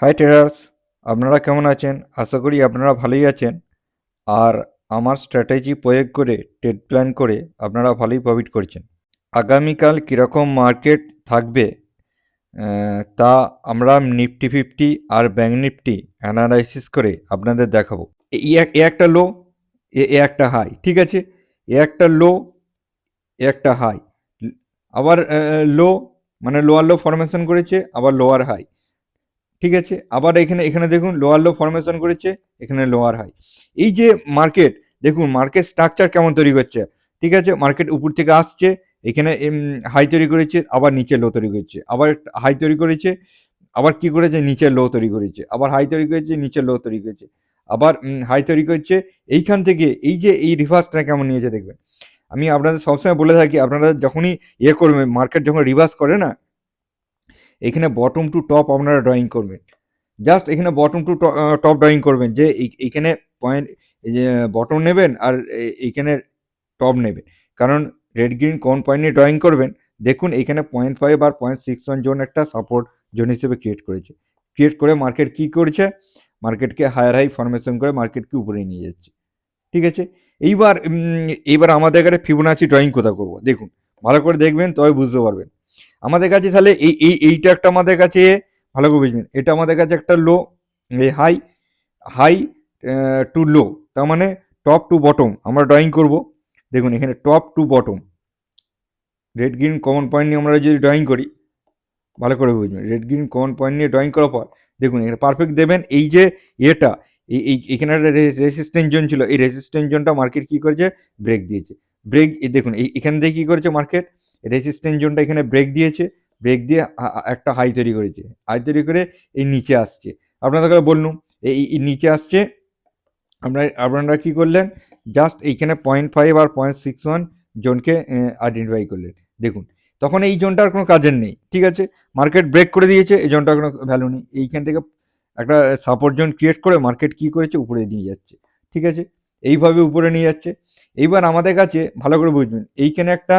High traders, আপনারা কেমন আছেন? আশা করি আপনারা ভালোই আছেন। আর আমার স্ট্র্যাটেজি প্রয়োগ করে ট্রেড প্ল্যান করে আপনারা ভালোই প্রফিট করছেন। আগামীকাল কীরকম মার্কেট থাকবে তা আমরা নিফটি ফিফটি আর ব্যাঙ্ক নিফটি অ্যানালাইসিস করে আপনাদের দেখাবো। এ একটা লো, এ একটা হাই, ঠিক আছে? এ একটা লো, এ একটা হাই, আবার লো, মানে লোয়ার লো ফরমেশন করেছে, আবার লোয়ার হাই, ঠিক আছে? আবার এখানে এখানে দেখুন লোয়ার লো ফরমেশন করেছে, এখানে লোয়ার হাই। এই যে মার্কেট, দেখুন মার্কেট স্ট্রাকচার কেমন তৈরি করছে, ঠিক আছে? মার্কেট উপর থেকে আসছে, এখানে হাই তৈরি করেছে, আবার নিচে লো তৈরি করেছে, আবার হাই তৈরি করেছে, আবার কি করেছে, নিচে লো তৈরি করেছে, আবার হাই তৈরি করেছে, নিচে লো তৈরি করেছে, আবার হাই তৈরি করছে। এইখান থেকে এই যে এই রিভার্সটা কেমন নিয়েছে দেখবেন। আমি আপনাদের সবসময় বলে থাকি, আপনারা যখনই করবেন, মার্কেট যখন রিভার্স করে না, এখানে বটম টু টপ আপনারা ড্রয়িং করবেন। জাস্ট এখানে বটম টু টপ ড্রয়িং করবেন, যে এইখানে পয়েন্ট, এই যে বটম নেবেন আর এইখানে টপ নেবেন। কারণ রেড গ্রিন কোন পয়েন্ট নিয়ে ড্রয়িং করবেন, দেখুন এখানে 0.5 আর 0.61 জোন একটা সাপোর্ট জোন হিসেবে ক্রিয়েট করেছে। ক্রিয়েট করে মার্কেট কি করছে, মার্কেটকে হায়ার হাই ফরমেশন করে মার্কেটকে উপরে নিয়ে যাচ্ছে, ঠিক আছে? এইবার আমাদের কাছে ফিবোনাচি ড্রয়িং কোথা করব, দেখুন ভালো করে দেখবেন, তবে বুঝতে পারবেন। আমাদের কাছে তাহলে এইটা একটা আমাদের কাছে, ভালো করে বুঝবেন, এটা আমাদের কাছে একটা লো, হাই, হাই টু লো, তার মানে টপ টু বটম আমরা ড্রয়িং করব। দেখুন এখানে top to bottom red green common point নিয়ে আমরা যদি ড্রয়িং করি, ভালো করে বুঝবেন, রেড গ্রিন কমন পয়েন্ট নিয়ে ড্রয়িং করার পর দেখুন এখানে পারফেক্ট দেবেন। এই যে এটা, এখানে একটা রেসিস্ট্যান্স জোন ছিল, এই রেসিস্ট্যান্স জোনটা মার্কেট কি করেছে, ব্রেক দিয়েছে। ব্রেক, দেখুন এখান থেকে কি করেছে মার্কেট, রেসিস্ট্যান্স জোনটা এখানে ব্রেক দিয়েছে, ব্রেক দিয়ে একটা হাই তৈরি করেছে, হাই তৈরি করে এই নিচে আসছে। আপনাদের বললুম এই নিচে আসছে, আপনারা কি করলেন, জাস্ট এইখানে 0.5 আর 0.61 জোনকে আইডেন্টিফাই করলেন। দেখুন তখন এই জোনটার কোনো কাজের নেই, ঠিক আছে? মার্কেট ব্রেক করে দিয়েছে, এই জোনটার কোনো ভ্যালু নেই। এইখান থেকে একটা সাপোর্ট জোন ক্রিয়েট করে মার্কেট কি করেছে, উপরে নিয়ে যাচ্ছে, ঠিক আছে? এইভাবে উপরে নিয়ে যাচ্ছে। এইবার আমাদের কাছে ভালো করে বুঝবেন, এইখানে একটা,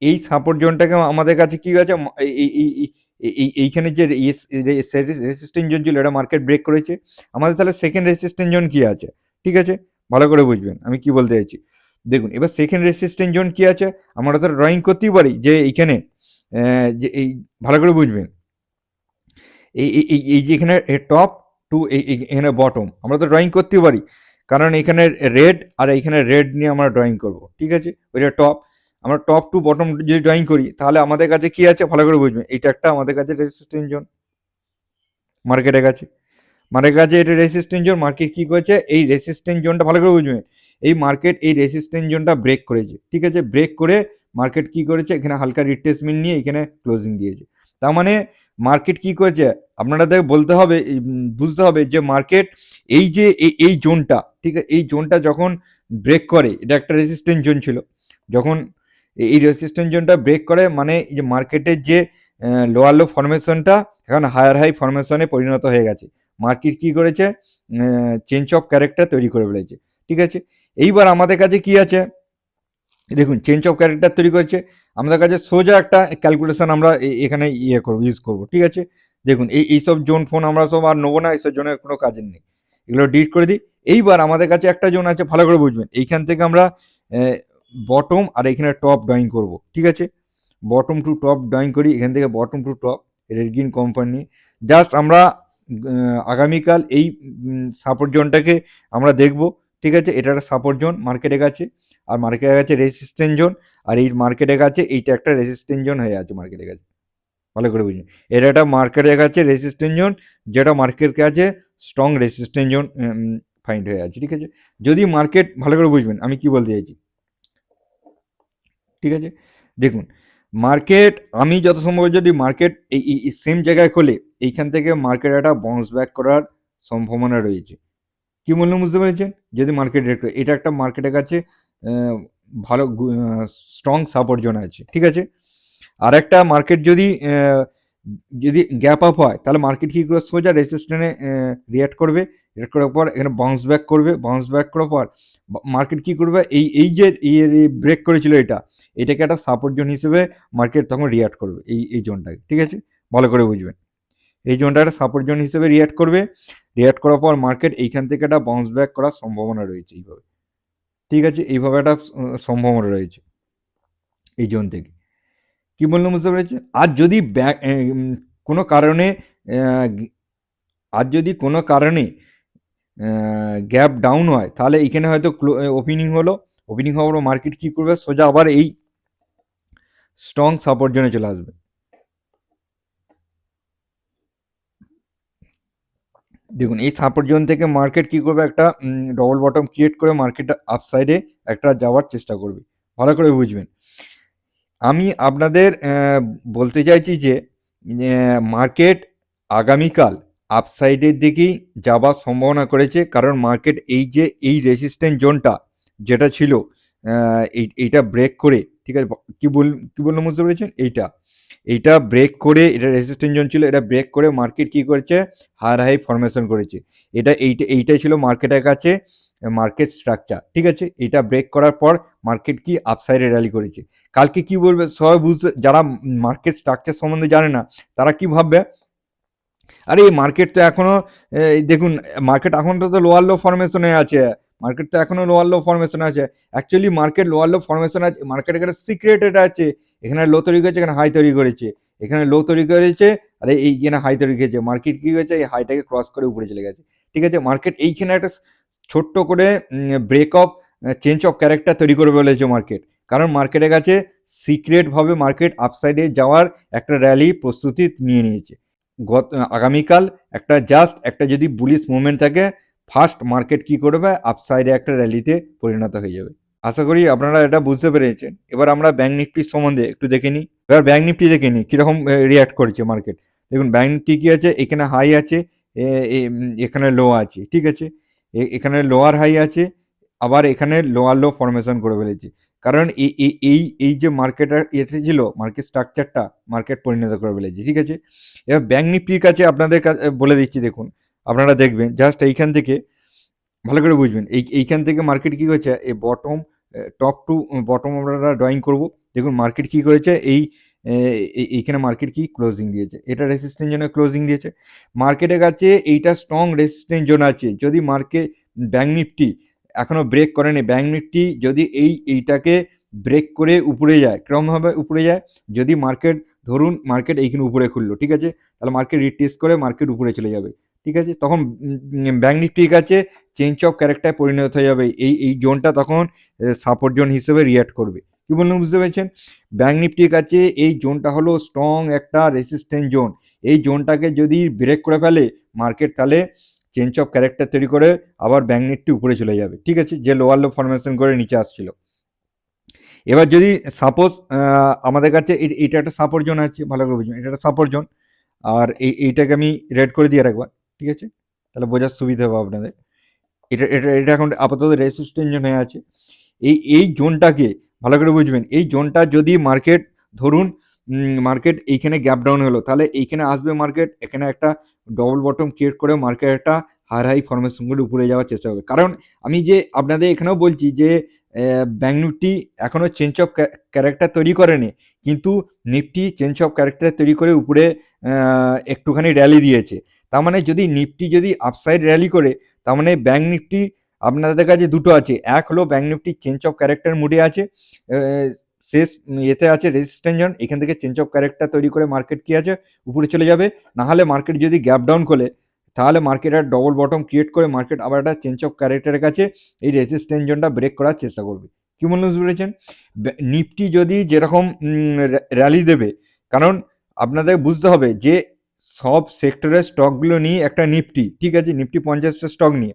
এই সাপোর্ট জোনটাকে আমাদের কাছে কি আছে, এইখানে যে রেসিস্ট্যান্স জোন ছিল, এটা মার্কেট ব্রেক করেছে। আমাদের তাহলে সেকেন্ড রেসিস্ট্যান্স জোন কি আছে, ঠিক আছে? ভালো করে বুঝবেন আমি কি বলতে চাইছি। দেখুন এবার সেকেন্ড রেসিস্ট্যান্স জোন কি আছে, আমরা তো ড্রয়িং করতেই পারি, যে এইখানে যে এই, ভালো করে বুঝবেন, এই যে এখানে টপ টু এখানে বটম আমরা তো ড্রয়িং করতেই পারি, কারণ এখানে রেড আর এখানে রেড নিয়ে আমরা ড্রয়িং করব, ঠিক আছে? ওইটা টপ, আমরা টপ টু বটম যদি ড্রয়িং করি, তাহলে আমাদের কাছে কি আছে ভালো করে বুঝবেন, এটা একটা আমাদের কাছে রেসিস্ট্যান্স জোন মার্কেটের কাছে, মার্কেটের কাছে এটা রেসিস্ট্যান্স জোন। মার্কেট কি করেছে, এই রেসিস্ট্যান্স জোনটা ভালো করে বুঝবেন, এই মার্কেট এই রেসিস্ট্যান্স জোনটা ব্রেক করেছে, ঠিক আছে? ব্রেক করে মার্কেট কি করেছে, এখানে হালকা রিট্রেসমেন্ট নিয়ে এখানে ক্লোজিং দিয়েছে। তার মানে মার্কেট কি করেছে, আপনাদের বলতে হবে, বুঝতে হবে যে মার্কেট এই যে এই জোনটা, ঠিক আছে, এই জোনটা যখন ব্রেক করে, এটা একটা রেসিস্ট্যান্স জোন ছিল, যখন এই রেসিস্ট্যান্স জোনটা ব্রেক করে, মানে এই যে মার্কেটের যে লোয়ার লো ফরমেশনটা এখন হায়ার হাই ফরমেশনে পরিণত হয়ে গেছে। মার্কেট কি করেছে, চেঞ্জ অফ ক্যারেক্টার তৈরি করে ফেলেছে, ঠিক আছে? এইবার আমাদের কাছে কি আছে, দেখুন চেঞ্জ অফ ক্যারেক্টার তৈরি করেছে, আমাদের কাছে সোজা একটা ক্যালকুলেশন আমরা এখানে করবো, ইউজ করবো, ঠিক আছে? দেখুন এইসব জোন ফোন আমরা সব আর নেবো না, এইসব জোনের কোনো কাজের নেই, এগুলো ডিলিট করে দিই। এইবার আমাদের কাছে একটা জোন আছে, ভালো করে বুঝবেন, এইখান থেকে আমরা বটম আর এখানে টপ ড্রয়িং করব, ঠিক আছে? বটম টু টপ ড্রয়িং করি, এখান থেকে bottom to top red green company, just আমরা আগামীকাল এই সাপোর্ট জোনটাকে আমরা দেখব, ঠিক আছে? এটা একটা সাপোর্ট জোন মার্কেটের কাছে, আর মার্কেটের কাছে রেসিস্ট্যান্স জোন, আর এই মার্কেটের কাছে এইটা একটা রেসিস্ট্যান্স জোন হয়ে আছে মার্কেটের কাছে, ভালো করে বুঝুন। এটা একটা মার্কেটের কাছে রেসিস্ট্যান্স জোন, যেটা মার্কেটের কাছে স্ট্রং রেসিস্ট্যান্স জোন ফাইন্ড হয়ে আছে, ঠিক আছে? যদি মার্কেট, ভালো করে বুঝবেন আমি কি বলতে চাইছি, ঠিক আছে? দেখুন মার্কেট, আমি যত সম্ভব, যদি মার্কেট এই সেম জায়গায় খোলে, এইখান থেকে মার্কেট একটা বাউন্স ব্যাক করার সম্ভাবনা রয়েছে। কি বললাম বুঝতে পেরেছেন? যদি মার্কেট রেট করে, এটা একটা মার্কেটের কাছে ভালো স্ট্রং সাপোর্ট জোন আছে, ঠিক আছে? আর একটা মার্কেট যদি গ্যাপ আপ হয়, তাহলে মার্কেট কি করে, সোজা রেসিস্ট্যান্সে রিঅ্যাক্ট করবে, রিঅ্যাক্ট করার পর এখানে বাউন্স ব্যাক করবে, বাউন্স ব্যাক করার পর মার্কেট কি করবে, এই যে ব্রেক করেছিল, এটাকে একটা সাপোর্ট জোন হিসেবে মার্কেট তখন রিঅ্যাক্ট করবে, এই জোনটাকে, ঠিক আছে? ভালো করে বুঝবেন। এই জোনটা একটা সাপোর্ট জোন হিসেবে রিঅ্যাক্ট করবে। রিঅ্যাক্ট করার পর মার্কেট এইখান থেকে একটা বাউন্স ব্যাক করার সম্ভাবনা রয়েছে এইভাবে, ঠিক আছে? এইভাবে একটা সম্ভাবনা রয়েছে এই জোন থেকে। কি বললাম বুঝতে পেরেছি? আর যদি কোনো কারণে আর যদি কোনো কারণে গ্যাপ ডাউন হয়, তাহলে এখানে হয়তো ওপেনিং হলো, ওপেনিং হওয়ার পর মার্কেট কি করবে, সোজা আবার এই স্ট্রং সাপোর্ট জোনে চলে আসবে। দেখুন এই সাপোর্ট জোন থেকে মার্কেট কি করবে, একটা ডবল বটম ক্রিয়েট করে মার্কেট আপসাইডে একটা যাওয়ার চেষ্টা করবে। ভালো করে বুঝবেন। আমি আপনাদের বলতে চাইছি যে মার্কেট আগামীকাল আপসাইডের দিকেই যাবার সম্ভাবনা করেছে, কারণ মার্কেট এই যে এই রেসিস্ট্যান্ট জোনটা যেটা ছিল এইটা ব্রেক করে, ঠিক আছে? কি বললাম বুঝতে পেরেছেন? এইটা ব্রেক করে, এটা রেসিস্ট্যান্ট জোন ছিল, এটা ব্রেক করে মার্কেট কি করেছে, হায়ার হাই ফরমেশন করেছে। এইটাই ছিল মার্কেটের কাছে মার্কেট স্ট্রাকচার, ঠিক আছে? এটা ব্রেক করার পর মার্কেট কি আপসাইডে র্যালি করেছে। কালকে কি বলবে সবাই বুঝতে, যারা মার্কেট স্ট্রাকচার সম্বন্ধে জানে না তারা কি ভাববে, আরে এই মার্কেট তো এখনো দেখুন, মার্কেট এখন তো লোয়ার লো ফরমেশনে আছে, মার্কেট তো এখনো লোয়ার লো ফরমেশনে আছে। অ্যাকচুয়ালি মার্কেট লোয়ার লো ফরমেশন আছে, মার্কেট এখানে সিক্রেট এটা আছে, এখানে লো তৈরি করেছে, এখানে হাই তৈরি করেছে, এখানে লো তৈরি করেছে, আর এইখানে হাই তৈরি করেছে। মার্কেট কি হয়েছে, এই হাইটাকে ক্রস করে উপরে চলে গেছে, ঠিক আছে? মার্কেট এইখানে একটা ছোট্ট করে break of change of character তৈরি করে বলেছে মার্কেট, কারণ মার্কেটের কাছে সিক্রেটভাবে মার্কেট আপসাইডে যাওয়ার একটা র্যালি প্রস্তুতি নিয়ে নিয়েছে। আগামীকাল একটা যদি বুলিশ মুভমেন্ট থাকে, ফার্স্ট মার্কেট কি করবে, আপসাইডে একটা র্যালিতে পরিণত হয়ে যাবে। আশা করি আপনারা এটা বুঝতে পেরেছেন। এবার আমরা ব্যাংক নিফটির সম্বন্ধে একটু দেখে নিই। এবার ব্যাংক নিফটি দেখে নিই কীরকম রিয়াক্ট করছে মার্কেট। দেখুন ব্যাংক নিফটি কী আছে, এখানে হাই আছে, এখানে লো আছে, ঠিক আছে? এখানে লোয়ার হাই আছে, আবার এখানে লোয়ার লো ফরমেশন করে ফেলেছে, কারণ এই যে মার্কেটের এটা ছিল, মার্কেট স্ট্রাকচারটা মার্কেট পরিণত করে ফেলেছে, ঠিক আছে? এবার ব্যাংক নিফটির কাছে আপনাদের বলে দিচ্ছি, দেখুন আপনারা দেখবেন জাস্ট এইখান থেকে ভালো করে বুঝবেন, এইখান থেকে মার্কেট কি করেছে, এই বটম টপ টু বটম আমরা ড্রয়িং করব। দেখুন মার্কেট কি করেছে, এইখানে মার্কেট কি ক্লোজিং দিয়েছে, এটা রেসিস্ট্যান্ট জোনে ক্লোজিং দিয়েছে। মার্কেটের কাছে এইটা স্ট্রং রেসিস্ট্যান্ট জোন আছে, যদি মার্কেট ব্যাংক নিফটি এখনো ব্রেক করেনি, ব্যাংক নিফটি যদি এইটাকে ব্রেক করে উপরে যায়, ক্রমভাবে উপরে যায়, যদি মার্কেট ধরুন মার্কেট এইখানে উপরে খুললো, ঠিক আছে? তাহলে মার্কেট রিটেস্ট করে মার্কেট উপরে চলে যাবে, ঠিক আছে? তখন ব্যাংক নিফটির কাছে চেঞ্জ অফ ক্যারেক্টার পরিণত হয়ে যাবে, এই জোনটা তখন সাপোর্ট জোন হিসেবে রিঅ্যাক্ট করবে। কি বললাম বুঝতে পেরেছেন? ব্যাংক নিফটির কাছে এই জোনটা হলো স্ট্রং একটা রেসিস্ট্যান্ট জোন, এই জোনটাকে যদি ব্রেক করে ফেলে মার্কেট, তাহলে চেঞ্জ অফ ক্যারেক্টার তৈরি করে আবার ব্যাংক নিফটি উপরে চলে যাবে, ঠিক আছে? যে লোয়ার লো ফরমেশন করে নিচে আসছিল। এবার যদি সাপোজ আমাদের কাছে এটা একটা সাপোর্ট জোন আছে, ভালো করে বুঝবেন, এটা একটা সাপোর্ট জোন, আর এইটাকে আমি রেড করে দিয়ে রাখবো, ঠিক আছে? তাহলে বোঝার সুবিধা হবে আপনাদের। এটা এখন আপাতত রেসিস্ট্যান্ট জোন হয়ে আছে। এই জোনটাকে ভালো করে বুঝবেন, এই জোনটা যদি মার্কেট ধরুন মার্কেট এইখানে গ্যাপ ডাউন হলো, তাহলে এইখানে আসবে মার্কেট, এখানে একটা ডবল বটম ক্রিয়েট করে মার্কেট একটা হায়ার হাই ফরমেশন করে উপরে যাওয়ার চেষ্টা করবে। কারণ আমি যে আপনাদের এখানেও বলছি যে ব্যাংক নিফটি এখনও চেঞ্জ অফ ক্যারেক্টার তৈরি করেনি, কিন্তু নিফটি চেঞ্জ অফ ক্যারেক্টার তৈরি করে উপরে একটুখানি র্যালি দিয়েছে। তার মানে যদি নিফটি যদি আপসাইড র্যালি করে, তার মানে ব্যাংক নিফটি আপনাদের কাছে দুটো আছে, এক হলো bank Nifty change of character মুডে আছে, শেষ এতে আছে রেজিস্ট্যান্ট জোন, এখান থেকে চেঞ্জ অফ ক্যারেক্টার তৈরি করে মার্কেট কি আছে, উপরে চলে যাবে। নাহলে মার্কেট যদি গ্যাপ ডাউন করে, তাহলে মার্কেট আর ডবল বটম ক্রিয়েট করে মার্কেট আবার একটা চেঞ্জ অফ ক্যারেক্টারের কাছে এই রেজিস্ট্যান্ট জোনটা ব্রেক করার চেষ্টা করবে। কি মনে বুঝতে পেরেছেন? নিফটি যদি যেরকম র্যালি দেবে, কারণ আপনাদের বুঝতে হবে যে সব সেক্টরের স্টকগুলো নিয়ে একটা নিফটি, ঠিক আছে? নিফটি 50টা স্টক নিয়ে,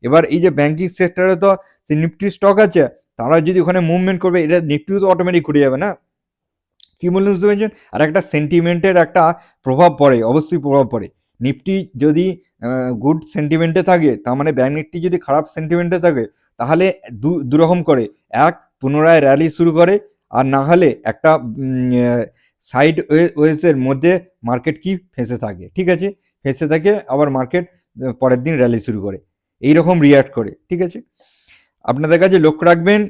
এবার এই যে ব্যাংকিং সেক্টরে তো সেই নিফটি স্টক আছে, তারা যদি ওখানে মুভমেন্ট করবে, এটা নিফটিও তো অটোমেটিক ঘুরে যাবে না? কি বললেন বুঝতে পেরেছেন? আর একটা সেন্টিমেন্টের একটা প্রভাব পড়ে, অবশ্যই প্রভাব পড়ে। নিফটি যদি গুড সেন্টিমেন্টে থাকে, তার মানে ব্যাংক নিফটি যদি খারাপ সেন্টিমেন্টে থাকে, তাহলে দুরকম করে, এক পুনরায় র্যালি শুরু করে, আর না হলে একটা সাইড ওয়েজের মধ্যে মার্কেট কি ফেঁসে থাকে, ঠিক আছে? ফেঁসে থাকে, আবার মার্কেট পরের দিন র্যালি শুরু করে, এইরকম রিয়াক্ট করে, ঠিক আছে? আপনাদের কাছে লক্ষ্য রাখবেন,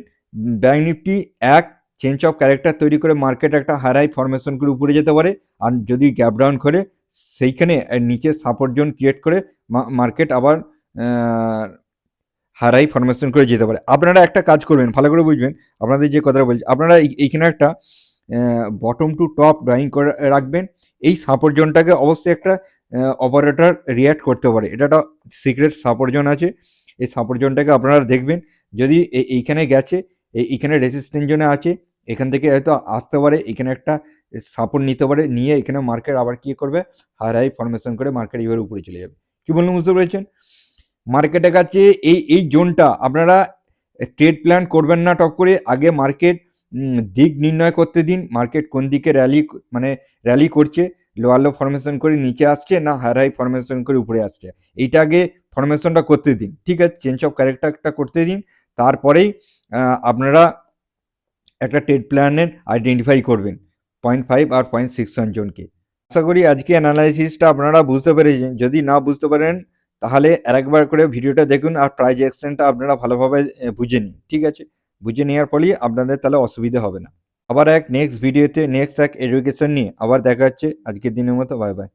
ব্যাংক নিফটি এক চেঞ্জ অফ ক্যারেক্টার তৈরি করে মার্কেট একটা হাই ফরমেশন করে উপরে যেতে পারে, আর যদি গ্যাপ ডাউন করে সেইখানে নিচে সাপোর্ট জোন ক্রিয়েট করে মার্কেট আবার হাই ফরমেশন করে যেতে পারে। আপনারা একটা কাজ করবেন, ভালো করে বুঝবেন আপনাদের যে কথাটা বলছি, আপনারা এইখানে একটা বটম টু টপ ড্রয়িং করে রাখবেন। এই সাপোর্ট জোনটাকে অবশ্যই একটা অপারেটর রিঅ্যাক্ট করতে পারে, এটা একটা সিক্রেট সাপোর্ট জোন আছে। এই সাপোর্ট জোনটাকে আপনারা দেখবেন, যদি এইখানে গেছে, এইখানে রেজিস্ট্যান্স জোনে আছে, এখান থেকে হয়তো আসতে পারে, এখানে একটা সাপোর্ট নিতে পারে, নিয়ে এখানে মার্কেট আবার কি করবে, হাই ফরমেশন করে মার্কেট এবার উপরে চলে যাবে। কি বললাম বুঝতে পেরেছেন? মার্কেটের কাছে এই জোনটা আপনারা ট্রেড প্ল্যান করবেন না টপ করে, আগে মার্কেট দিক নির্ণয় করতে দিন, মার্কেট কোন দিকে র্যালি করছে, লোয়ার লো ফরমেশন করে নিচে আসছে না হাই ফরমেশন করে উপরে আসছে, এইটা আগে ফরমেশনটা করতে দিন, ঠিক আছে? চেঞ্জ অফ ক্যারেক্টারটা করতে দিন, তারপরেই আপনারা একটা ট্রেড প্ল্যানের আইডেন্টিফাই করবেন 0.5 আর 0.61 জনকে। আশা করি আজকে অ্যানালাইসিসটা আপনারা বুঝতে পেরেছেন। যদি না বুঝতে পারেন তাহলে আরেকবার করে ভিডিওটা দেখুন আর প্রাইস অ্যাকশনটা আপনারা ভালোভাবে বুঝে নিন, ঠিক আছে? বুঝে নেওয়ার ফলেই আপনাদের তাহলে অসুবিধা হবে না। আবার এক নেক্সট ভিডিওতে নেক্সট এক এডুকেশন নিয়ে আবার দেখা হচ্ছে। আজকের দিনের মতো বাই বাই।